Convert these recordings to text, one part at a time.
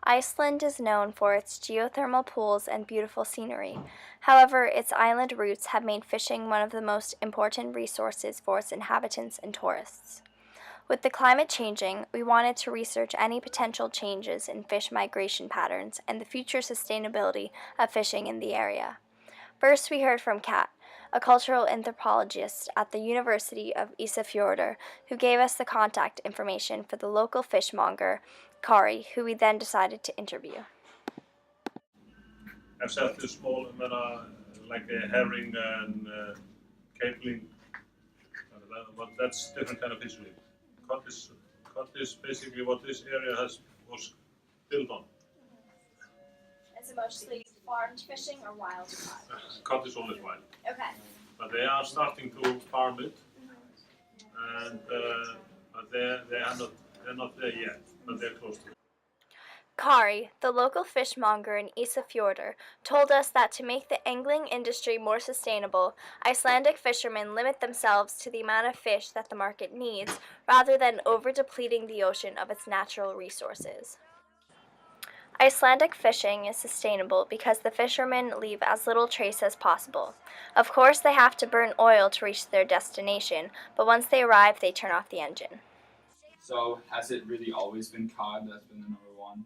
Iceland is known for its geothermal pools and beautiful scenery. However, its island roots have made fishing one of the most important resources for its inhabitants and tourists. With the climate changing, we wanted to research any potential changes in fish migration patterns and the future sustainability of fishing in the area. First, we heard from Kat, a cultural anthropologist at the University of Ísafjörður, who gave us the contact information for the local fishmonger, Kari, who we then decided to interview. I've set this small, like a herring and capelin, but that's different kind of fishery. Cod is basically what this area was built on. Is it mostly farmed fishing or wild cod? Cod is always wild. Okay. But they are starting to farm it, and but they're not there yet, but they're close to it. Kari, the local fishmonger in Ísafjörður, told us that to make the angling industry more sustainable, Icelandic fishermen limit themselves to the amount of fish that the market needs, rather than over-depleting the ocean of its natural resources. Icelandic fishing is sustainable because the fishermen leave as little trace as possible. Of course, they have to burn oil to reach their destination, but once they arrive, they turn off the engine. So, has it really always been cod that's been the number one?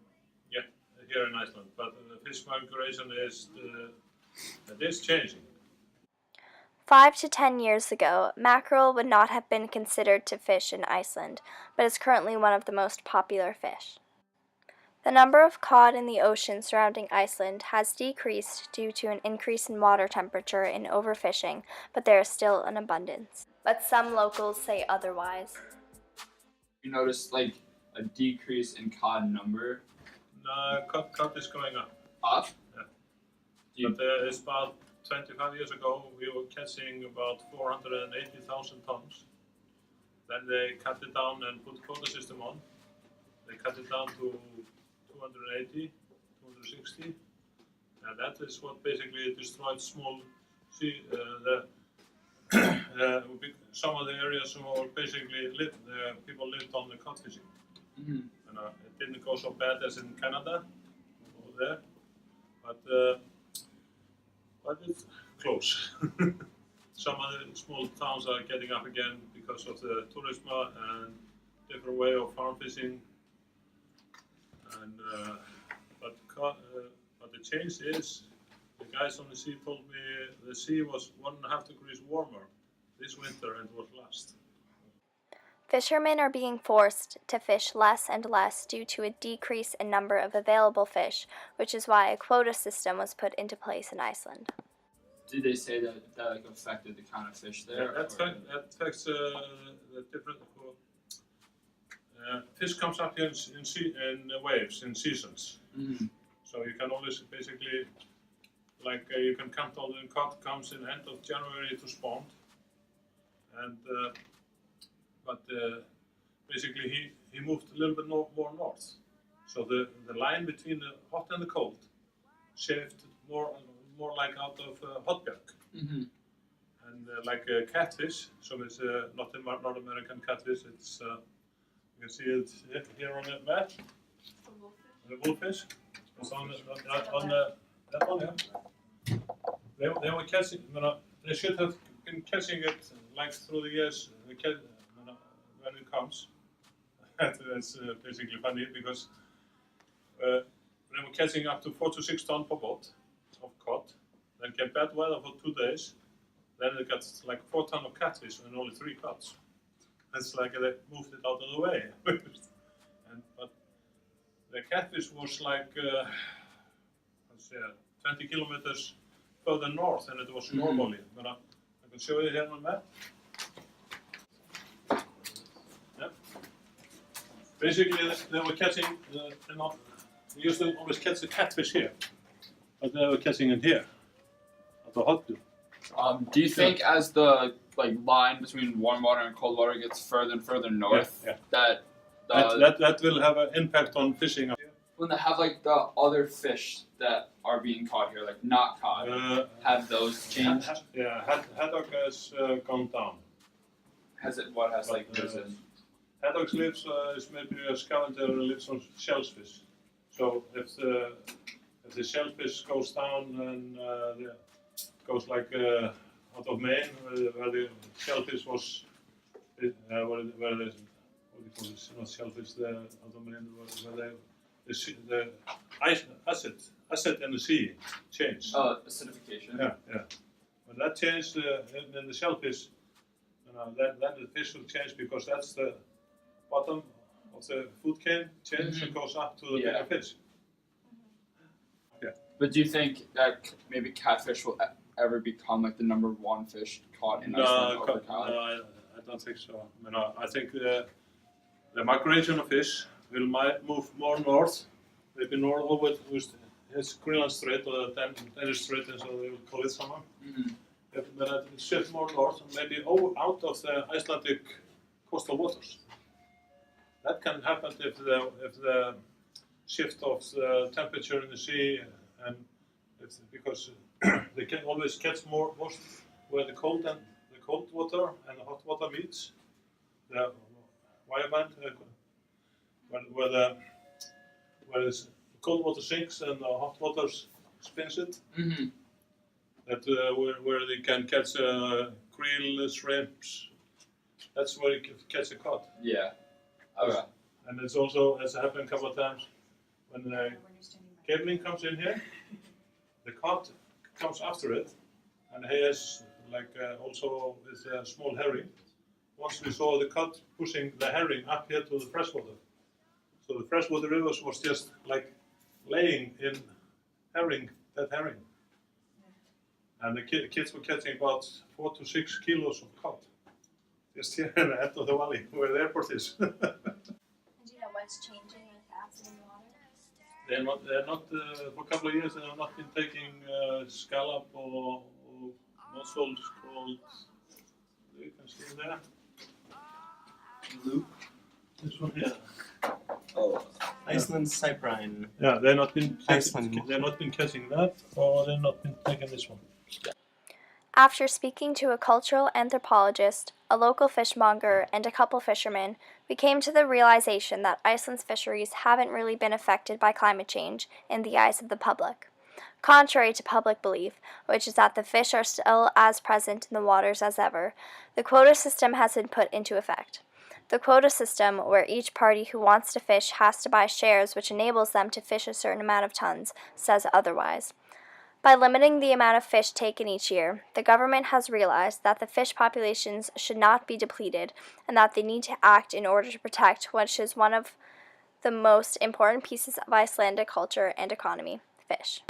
Yeah, here in Iceland, but the fish migration is changing. 5 to 10 years ago, mackerel would not have been considered to fish in Iceland, but is currently one of the most popular fish. The number of cod in the ocean surrounding Iceland has decreased due to an increase in water temperature and overfishing, but there is still an abundance. But some locals say otherwise. You noticed like a decrease in cod number? Cod is going up. Up? Yeah. But it's about 25 years ago, we were catching about 480,000 tons. Then they cut it down and put quota system on. They cut it down to 280, 260, and that is what basically destroyed small sea. Some of the areas were basically people lived on the cod fishing. Mm-hmm. And, it didn't go so bad as in Canada over there, but it's close. Some of the small towns are getting up again because of the tourism and different way of farm fishing. And but the change is, the guys on the sea told me the sea was 1.5 degrees warmer this winter and was last. Fishermen are being forced to fish less and less due to a decrease in number of available fish, which is why a quota system was put into place in Iceland. Did they say that like affected the kind of fish there? Yeah, that affects the different. Fish comes up here in waves, in seasons. Mm-hmm. So you can always basically, like you can count all the cod comes in end of January to spawn. And basically he moved a little bit more north. So the line between the hot and the cold shaved more like out of hotbjörg. Mm-hmm. And like catfish, so it's not the North American catfish, it's you can see it here on the map. The wolffish. It's on that one, yeah. They were catching. They should have been catching it like through the years when it comes. That's basically funny because they were catching up to 4 to 6 tons per boat of cod. Then get bad weather for 2 days. Then they got like 4 tons of catfish and only 3 cods. It's like they moved it out of the way. But the catfish was like 20 kilometers further north than it was normally. But I can show you here on the map. Yeah. Basically, they were catching. They used to always catch the catfish here, but they were catching it here at the hot tub. Do you think as the line between warm water and cold water gets further and further north, that will have an impact on fishing? When they have the other fish that are being caught here, like not caught, have those changed? Haddock has gone down. Has it? What has risen? Haddock lives is maybe a scavenger and lives on shellfish. So if the shellfish goes down and goes like out of Maine, where the shellfish was, where the what do you call this? Not shellfish. The out of Maine, where the acid in the sea changed. Acidification. Yeah. When that changed in the shellfish, then the fish will change because that's the bottom of the food chain change and goes up to the bigger fish. Yeah. But do you think that maybe catfish will ever become like the #1 fish caught in Iceland over cod? No, I don't think so. I think the migration of fish will move more north, maybe north over his Greenland Strait or the Danish Strait, as they will call it someone. Then it will shift more north, maybe out of the Icelandic coastal waters. That can happen if the shift of the temperature in the sea, and because they can always catch most where the cold water and the hot water meets. The wire band, where the cold water sinks and the hot water spins it. That where they can catch krill, shrimps. That's where you can catch a cod. Yeah. Okay. And it's also, as happened a couple of times, when the cabling comes in here, the cod comes after it, and he has also with a small herring. Once we saw the cod pushing the herring up here to the freshwater. So the freshwater rivers was just like laying in dead herring. And the kids were catching about 4 to 6 kilos of cod. Just here in the end of the valley, where the airport is. And do you know what's changing with acid in the water? They're not for a couple of years, they have not been taking scallop or mussels called, you can see there. Loop. This one here. Oh, Iceland cyprine. Yeah, they've not been Iceland. they've not been catching that, or they've not been taking this one. After speaking to a cultural anthropologist, a local fishmonger, and a couple fishermen, we came to the realization that Iceland's fisheries haven't really been affected by climate change in the eyes of the public. Contrary to public belief, which is that the fish are still as present in the waters as ever, the quota system has been put into effect. The quota system, where each party who wants to fish has to buy shares which enables them to fish a certain amount of tons, says otherwise. By limiting the amount of fish taken each year, the government has realized that the fish populations should not be depleted and that they need to act in order to protect what is one of the most important pieces of Icelandic culture and economy, fish.